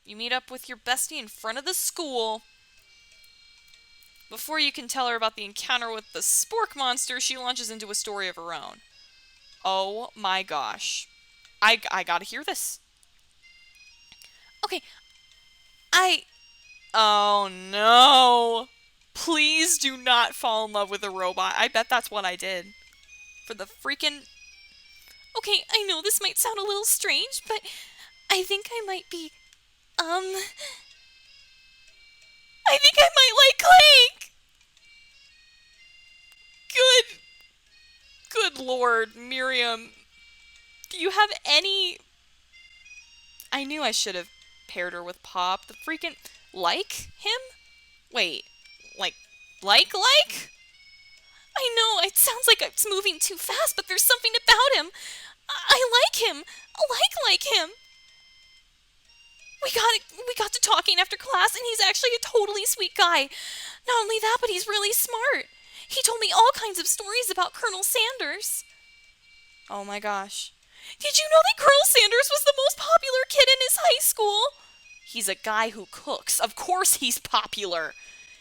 You meet up with your bestie in front of the school. Before you can tell her about the encounter with the spork monster, she launches into a story of her own. Oh my gosh. I gotta hear this. Okay, I... Oh no. Please do not fall in love with a robot. I bet that's what I did. For the freaking... Okay, I know this might sound a little strange, but I think I might be, I think I might like Clank! Good... Good lord, Miriam. Do you have any... I knew I should have paired her with Pop. The freaking... Like him? Wait, like... Like? I know, it sounds like it's moving too fast, but there's something about him. I like him. Like him. We got to talking after class, and he's actually a totally sweet guy. Not only that, but he's really smart. He told me all kinds of stories about Colonel Sanders. Oh my gosh. Did you know that Colonel Sanders was the most popular kid in his high school? He's a guy who cooks. Of course he's popular.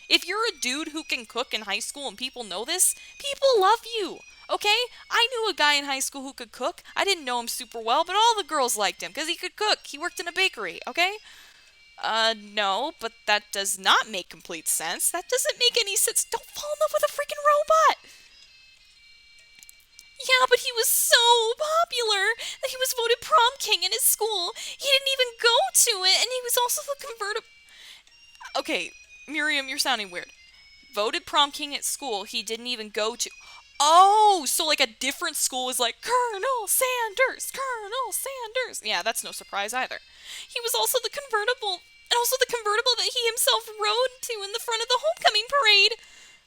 If you're a dude who can cook in high school and people know this, people love you. Okay? I knew a guy in high school who could cook. I didn't know him super well, but all the girls liked him because he could cook. He worked in a bakery, okay? No, but that does not make complete sense. That doesn't make any sense. Don't fall in love with a freaking robot! Yeah, but he was so popular that he was voted prom king in his school. He didn't even go to it, and he was also the convertible... Okay, Miriam, you're sounding weird. Voted prom king at school, he didn't even go to... Oh, so like a different school is like, Colonel Sanders, Colonel Sanders. Yeah, that's no surprise either. He was also the convertible, and also the convertible that he himself rode to in the front of the homecoming parade.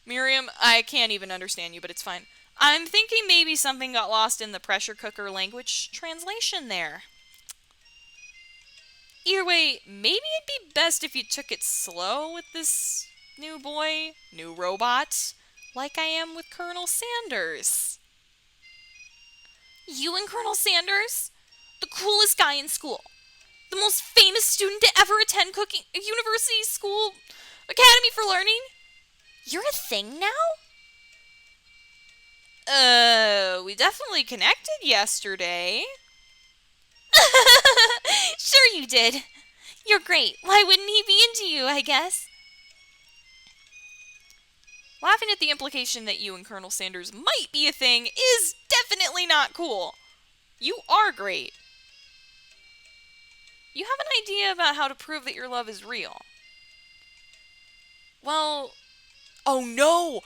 Miriam, I can't even understand you, but it's fine. I'm thinking maybe something got lost in the pressure cooker language translation there. Either way, maybe it'd be best if you took it slow with this new boy, new robot, like I am with Colonel Sanders. You and Colonel Sanders? The coolest guy in school. The most famous student to ever attend cooking university school academy for learning? You're a thing now? We definitely connected yesterday. Sure you did. You're great. Why wouldn't he be into you, I guess? Laughing at the implication that you and Colonel Sanders might be a thing is definitely not cool. You are great. You have an idea about how to prove that your love is real. Well, oh no,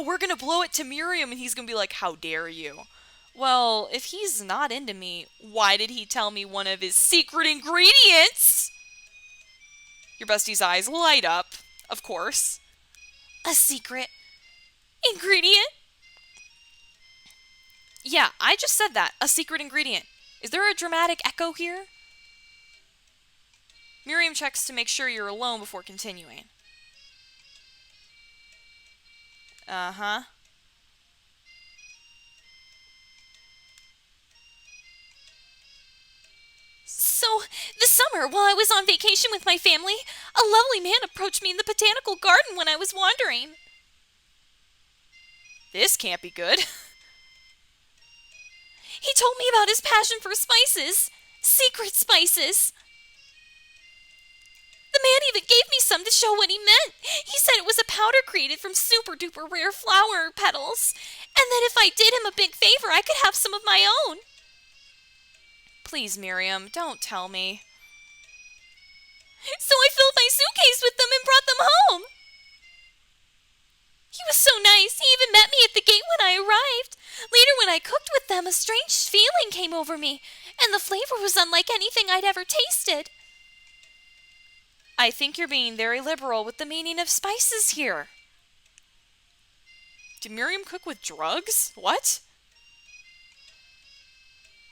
we're gonna blow it to Miriam and he's gonna be like, how dare you? Well, if he's not into me, why did he tell me one of his secret ingredients? Your bestie's eyes light up, of course. A secret ingredient? Yeah, I just said that. A secret ingredient. Is there a dramatic echo here? Miriam checks to make sure you're alone before continuing. Uh-huh. So, this summer, while I was on vacation with my family, a lovely man approached me in the botanical garden when I was wandering. This can't be good. He told me about his passion for spices. Secret spices. The man even gave me some to show what he meant. He said it was a powder created from super duper rare flower petals, and that if I did him a big favor, I could have some of my own. Please, Miriam, don't tell me. So I filled my suitcase with them and brought them home. He was so nice. He even met me at the gate when I arrived. Later, when I cooked with them, a strange feeling came over me, and the flavor was unlike anything I'd ever tasted. I think you're being very liberal with the meaning of spices here. Did Miriam cook with drugs? What?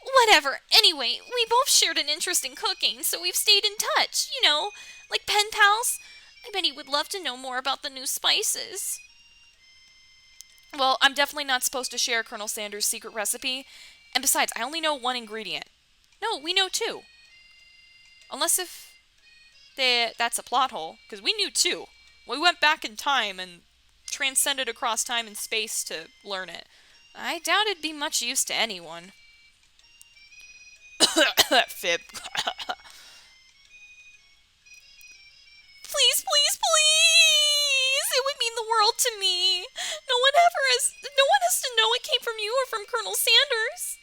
Whatever. Anyway, we both shared an interest in cooking, so we've stayed in touch. You know, like pen pals. I bet he would love to know more about the new spices. Well, I'm definitely not supposed to share Colonel Sanders' secret recipe. And besides, I only know one ingredient. No, we know two. Unless if... That's a plot hole, because we knew too. We went back in time and transcended across time and space to learn it. I doubt it'd be much use to anyone. Fib. Please, please, please! It would mean the world to me. No one has to know it came from you or from Colonel Sanders.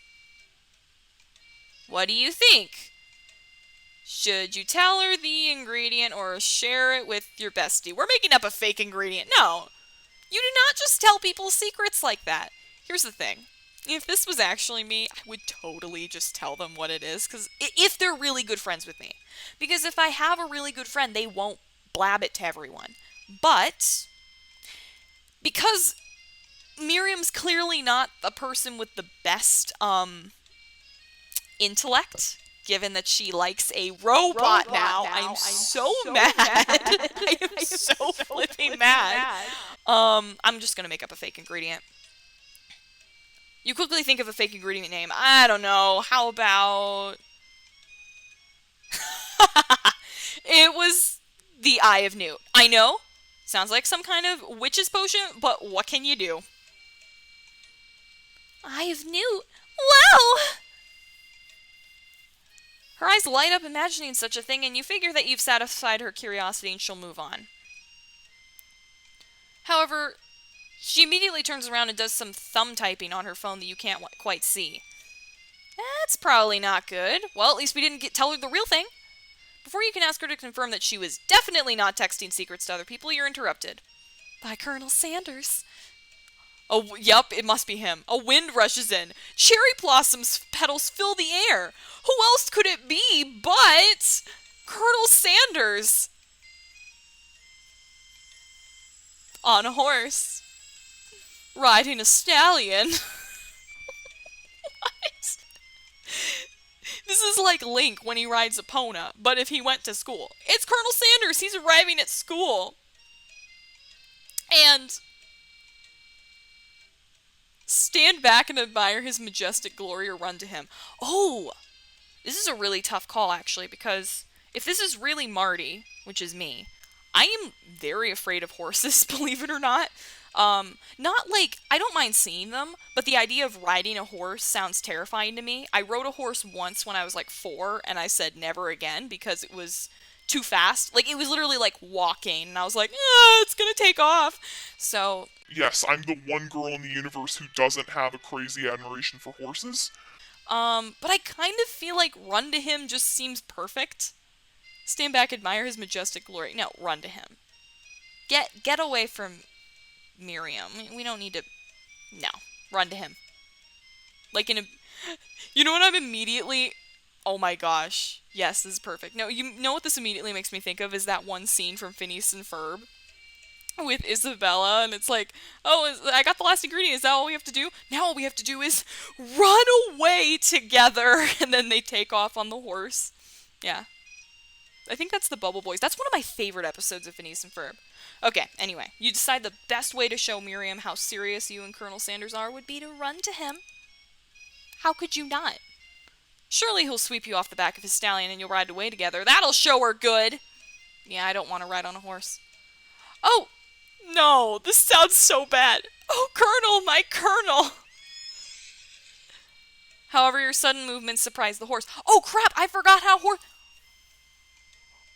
What do you think? Should you tell her the ingredient or share it with your bestie? We're making up a fake ingredient. No. You do not just tell people secrets like that. Here's the thing. If this was actually me, I would totally just tell them what it is. Because if they're really good friends with me. Because if I have a really good friend, they won't blab it to everyone. But because Miriam's clearly not the person with the best intellect, given that she likes a robot now. I'm so mad. I am so flipping mad. I'm just gonna make up a fake ingredient. You quickly think of a fake ingredient name. I don't know. How about... It was the Eye of Newt. I know. Sounds like some kind of witch's potion, but what can you do? Eye of Newt? Wow! Her eyes light up imagining such a thing, and you figure that you've satisfied her curiosity and she'll move on. However, she immediately turns around and does some thumb typing on her phone that you can't quite see. That's probably not good. Well, at least we didn't tell her the real thing. Before you can ask her to confirm that she was definitely not texting secrets to other people, you're interrupted. By Colonel Sanders. Oh, yep, it must be him. A wind rushes in. Cherry Blossom's petals fill the air. Who else could it be but Colonel Sanders? On a horse. Riding a stallion. What? This is like Link when he rides Epona, but if he went to school. It's Colonel Sanders! He's arriving at school! And... stand back and admire his majestic glory or run to him. Oh! This is a really tough call, actually, because if this is really Marty, which is me, I am very afraid of horses, believe it or not. Not like, I don't mind seeing them, but the idea of riding a horse sounds terrifying to me. I rode a horse once when I was like 4, and I said never again because it was too fast. Like, it was literally like walking, and I was like, it's gonna take off. So... Yes, I'm the one girl in the universe who doesn't have a crazy admiration for horses. But I kind of feel like run to him just seems perfect. Stand back, admire his majestic glory. No, run to him. Get away from Miriam. We don't need to... No. Run to him. Like in a... You know what I'm immediately... Oh my gosh. Yes, this is perfect. No, you know what this immediately makes me think of is that one scene from Phineas and Ferb with Isabella, and it's like, oh, I got the last ingredient. Is that all we have to do? Now all we have to do is run away together, and then they take off on the horse. Yeah. I think that's the Bubble Boys. That's one of my favorite episodes of Phineas and Ferb. Okay, anyway, you decide the best way to show Miriam how serious you and Colonel Sanders are would be to run to him. How could you not? Surely he'll sweep you off the back of his stallion and you'll ride away together. That'll show her good. Yeah, I don't want to ride on a horse. Oh, no, this sounds so bad. Oh, Colonel, my Colonel. However, your sudden movements surprise the horse. Oh, crap, I forgot how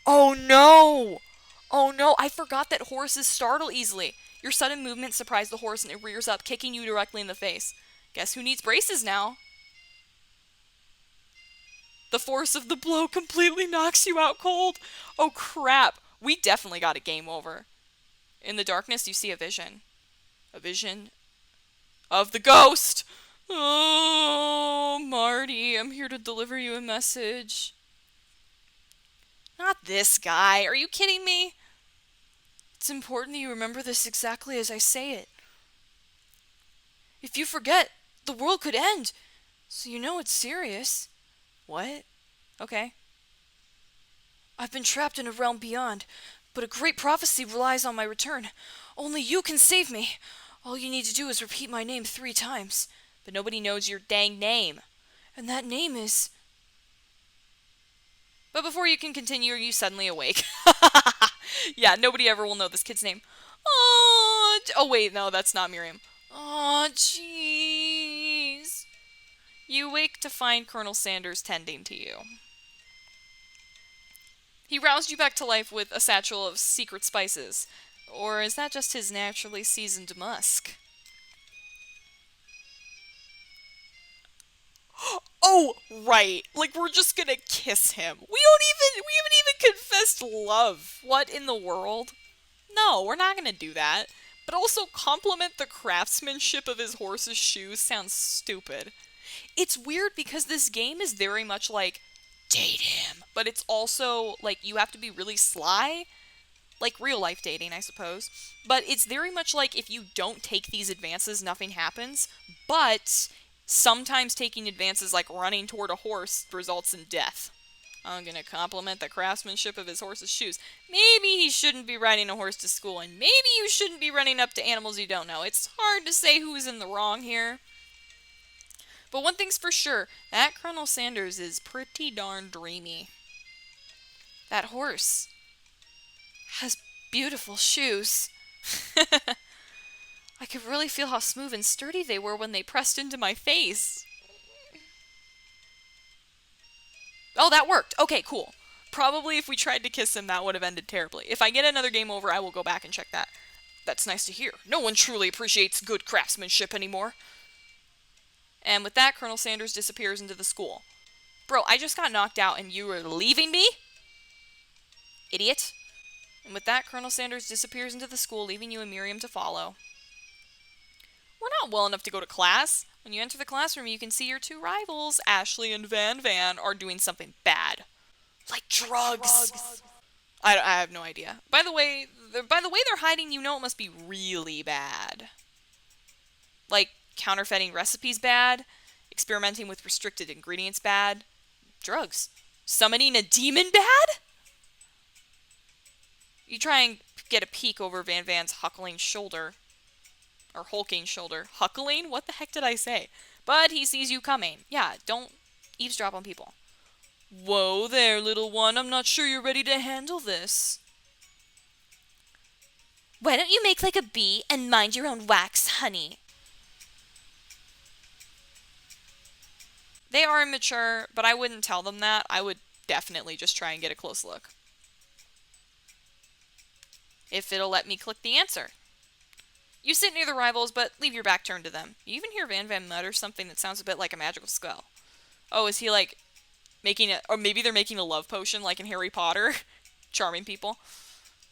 Oh, no. Oh no, I forgot that horses startle easily. Your sudden movement surprised the horse and it rears up, kicking you directly in the face. Guess who needs braces now? The force of the blow completely knocks you out cold. Oh crap, we definitely got a game over. In the darkness, you see a vision. A vision of the ghost. Oh, Marty, I'm here to deliver you a message. Not this guy. Are you kidding me? It's important that you remember this exactly as I say it. If you forget, the world could end. So you know it's serious. What? Okay. I've been trapped in a realm beyond, but a great prophecy relies on my return. Only you can save me. All you need to do is repeat my name 3 times. But nobody knows your dang name. And that name is... But before you can continue, you suddenly awake. Yeah, nobody ever will know this kid's name. Oh wait, no, that's not Miriam. Oh, jeez. You wake to find Colonel Sanders tending to you. He roused you back to life with a satchel of secret spices. Or is that just his naturally seasoned musk? Oh, right. Like, we're just gonna kiss him. We haven't even confessed love. What in the world? No, we're not gonna do that. But also compliment the craftsmanship of his horse's shoes sounds stupid. It's weird because this game is very much like, date him. But it's also, like, you have to be really sly. Like real life dating, I suppose. But it's very much like if you don't take these advances, nothing happens. But sometimes taking advances like running toward a horse results in death. I'm gonna compliment the craftsmanship of his horse's shoes. Maybe he shouldn't be riding a horse to school, and maybe you shouldn't be running up to animals you don't know. It's hard to say who's in the wrong here. But one thing's for sure, that Colonel Sanders is pretty darn dreamy. That horse has beautiful shoes. I could really feel how smooth and sturdy they were when they pressed into my face. Oh, that worked. Okay, cool. Probably if we tried to kiss him, that would have ended terribly. If I get another game over, I will go back and check that. That's nice to hear. No one truly appreciates good craftsmanship anymore. And with that, Colonel Sanders disappears into the school. Bro, I just got knocked out and you were leaving me? Idiot. And with that, Colonel Sanders disappears into the school, leaving you and Miriam to follow. We're not well enough to go to class. When you enter the classroom, you can see your two rivals, Ashley and Van Van, are doing something bad. Like drugs. I have no idea. By the way they're hiding, you know it must be really bad. Like, counterfeiting recipes bad, experimenting with restricted ingredients bad, drugs. Summoning a demon bad? You try and get a peek over Van Van's huckling shoulder. Or hulking shoulder. Huckling? What the heck did I say? But he sees you coming. Yeah, don't eavesdrop on people. Whoa there, little one. I'm not sure you're ready to handle this. Why don't you make like a bee and mind your own wax, honey? They are immature, but I wouldn't tell them that. I would definitely just try and get a close look. If it'll let me click the answer. You sit near the rivals, but leave your back turned to them. You even hear Van Van mutter something that sounds a bit like a magical spell. Oh, is he like making it, or maybe they're making a love potion like in Harry Potter? Charming people.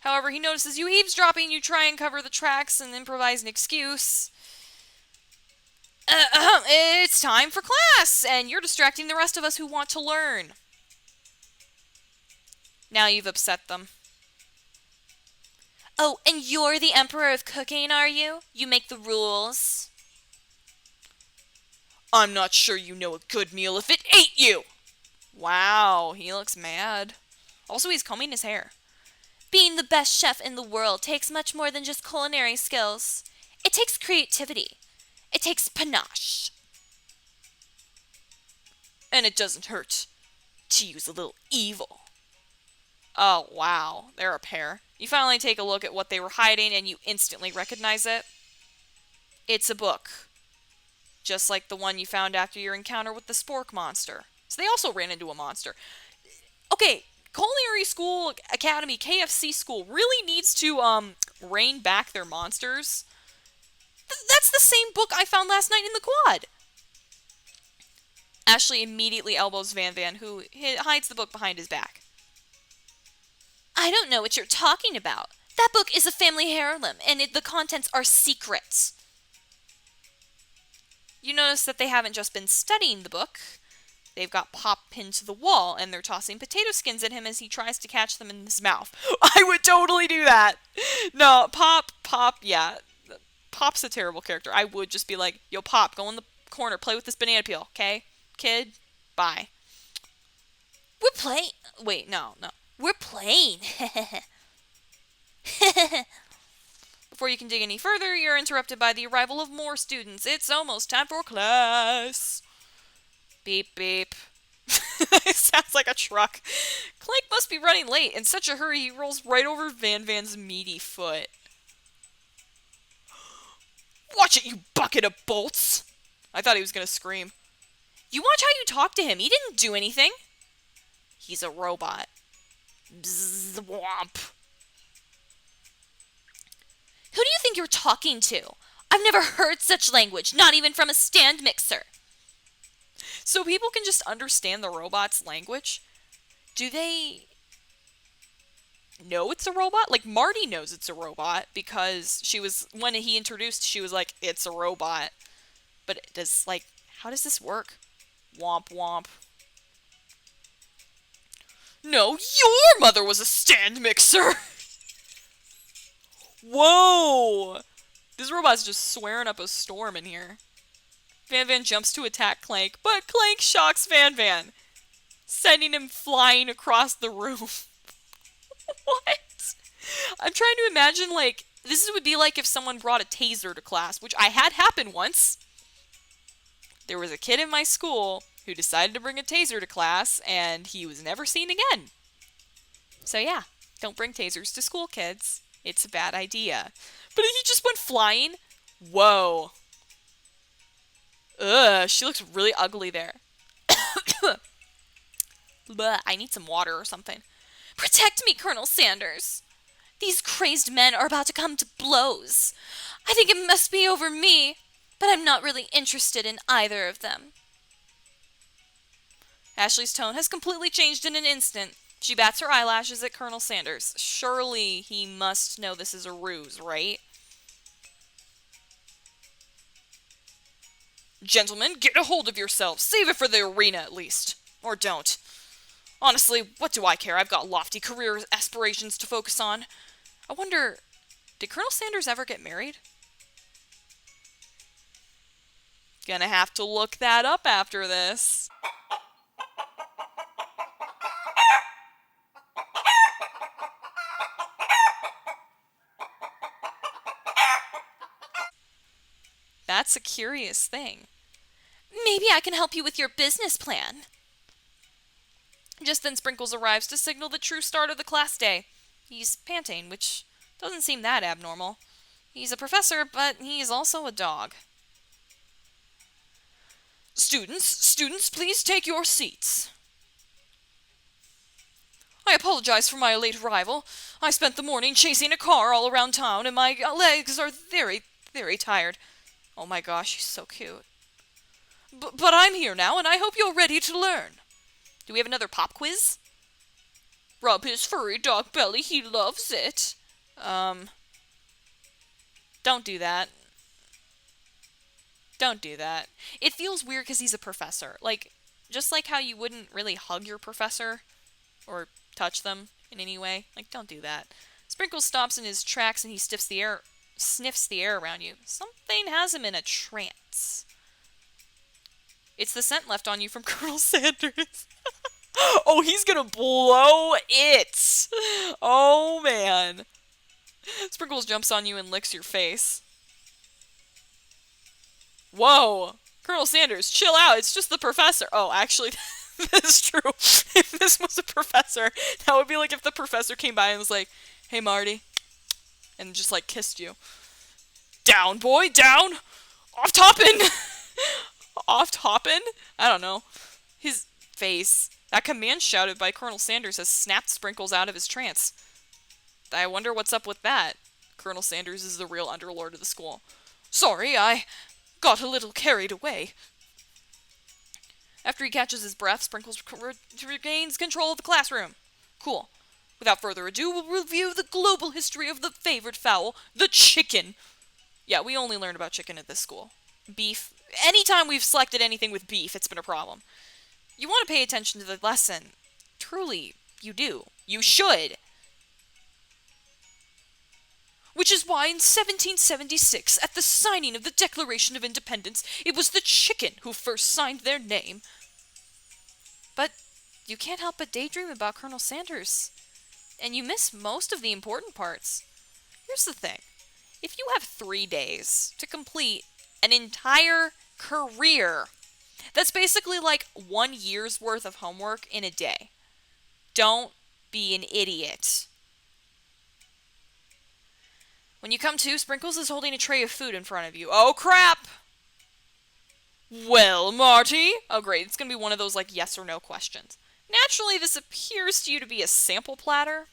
However, he notices you eavesdropping, you try and cover the tracks and improvise an excuse. It's time for class, and you're distracting the rest of us who want to learn. Now you've upset them. Oh, and you're the Emperor of Cooking, are you? You make the rules. I'm not sure you know a good meal if it ate you! Wow, he looks mad. Also, he's combing his hair. Being the best chef in the world takes much more than just culinary skills. It takes creativity. It takes panache. And it doesn't hurt to use a little evil. Oh, wow. They're a pair. You finally take a look at what they were hiding, and you instantly recognize it. It's a book. Just like the one you found after your encounter with the spork monster. So they also ran into a monster. Okay, Culinary School Academy, KFC School, really needs to, rein back their monsters. That's the same book I found last night in the quad. Ashley immediately elbows Van Van, who hides the book behind his back. I don't know what you're talking about. That book is a family heirloom, and the contents are secrets. You notice that they haven't just been studying the book. They've got Pop pinned to the wall, and they're tossing potato skins at him as he tries to catch them in his mouth. I would totally do that. No, Pop, yeah. Pop's a terrible character. I would just be like, yo, Pop, go in the corner, play with this banana peel, okay? Kid, bye. We're playing. Wait, no. We're playing. Before you can dig any further, you're interrupted by the arrival of more students. It's almost time for class. Beep, beep. Sounds like a truck. Clank must be running late. In such a hurry, he rolls right over Van Van's meaty foot. Watch it, you bucket of bolts! I thought he was going to scream. You watch how you talk to him. He didn't do anything. He's a robot. Bzzz, womp. Who do you think you're talking to? I've never heard such language, not even from a stand mixer. So people can just understand the robot's language? Do they know it's a robot? Like, Marty knows it's a robot because when he introduced, she was like, it's a robot. But how does this work? Womp womp. No, your mother was a stand mixer! Whoa! This robot's just swearing up a storm in here. Van Van jumps to attack Clank, but Clank shocks Van Van, sending him flying across the room. What? I'm trying to imagine, this would be like if someone brought a taser to class, which I had happen once. There was a kid in my school who decided to bring a taser to class, and he was never seen again. So yeah, don't bring tasers to school, kids. It's a bad idea. But he just went flying? Whoa. Ugh, she looks really ugly there. Bleh, I need some water or something. Protect me, Colonel Sanders. These crazed men are about to come to blows. I think it must be over me, but I'm not really interested in either of them. Ashley's tone has completely changed in an instant. She bats her eyelashes at Colonel Sanders. Surely he must know this is a ruse, right? Gentlemen, get a hold of yourselves. Save it for the arena, at least. Or don't. Honestly, what do I care? I've got lofty career aspirations to focus on. I wonder, did Colonel Sanders ever get married? Gonna have to look that up after this. That's a curious thing. Maybe I can help you with your business plan. Just then Sprinkles arrives to signal the true start of the class day. He's panting, which doesn't seem that abnormal. He's a professor, but he's also a dog. Students, please take your seats. I apologize for my late arrival. I spent the morning chasing a car all around town, and my legs are very, very tired. Oh my gosh, he's so cute. But I'm here now, and I hope you're ready to learn. Do we have another pop quiz? Rub his furry dog belly, he loves it. Don't do that. Don't do that. It feels weird because he's a professor. Just like how you wouldn't really hug your professor or touch them in any way. Don't do that. Sprinkles stops in his tracks and he sniffs the air around you. Something has him in a trance. It's the scent left on you from Colonel Sanders. Oh, he's gonna blow it! Oh, man. Sprinkles jumps on you and licks your face. Whoa! Colonel Sanders, chill out, it's just the professor. Oh, actually, that's true. If this was a professor, that would be like if the professor came by and was like, hey, Marty, and just, kissed you. Down, boy, down! Off toppin'! Off toppin'? I don't know. His face. That command shouted by Colonel Sanders has snapped Sprinkles out of his trance. I wonder what's up with that. Colonel Sanders is the real underlord of the school. Sorry, I got a little carried away. After he catches his breath, Sprinkles regains control of the classroom. Cool. Without further ado, we'll review the global history of the favorite fowl, the chicken. Yeah, we only learned about chicken at this school. Beef. Anytime we've selected anything with beef, it's been a problem. You want to pay attention to the lesson. Truly, you do. You should. Which is why in 1776, at the signing of the Declaration of Independence, it was the chicken who first signed their name. But you can't help but daydream about Colonel Sanders, and you miss most of the important parts. Here's the thing. If you have 3 days to complete an entire career That's basically like 1 year's worth of homework in a day. Don't be an idiot. When you come to, Sprinkles is holding a tray of food in front of you. Oh, crap! Well, Marty? Oh, great. It's going to be one of those, like, yes or no questions. Naturally, this appears to you to be a sample platter.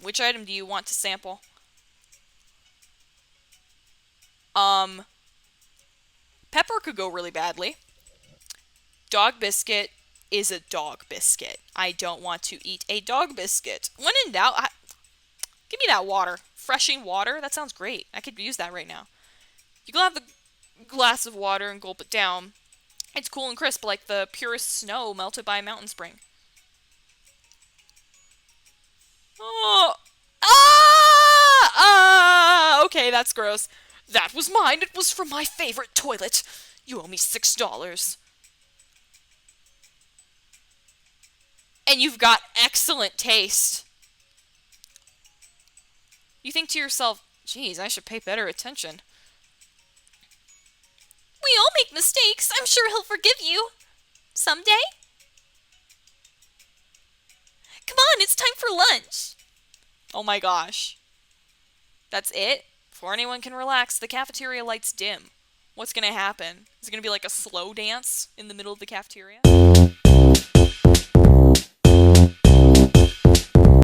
Which item do you want to sample? Pepper could go really badly. Dog biscuit is a dog biscuit. I don't want to eat a dog biscuit. When in doubt, give me that water. Freshing water? That sounds great. I could use that right now. You can have the glass of water and gulp it down. It's cool and crisp like the purest snow melted by a mountain spring. Oh. Okay, that's gross. That was mine. It was from my favorite toilet. You owe me $6. And you've got excellent taste. You think to yourself, geez, I should pay better attention. We all make mistakes. I'm sure he'll forgive you. Someday? Come on, it's time for lunch. Oh my gosh. That's it? Before anyone can relax, the cafeteria lights dim. What's gonna happen? Is it gonna be like a slow dance in the middle of the cafeteria?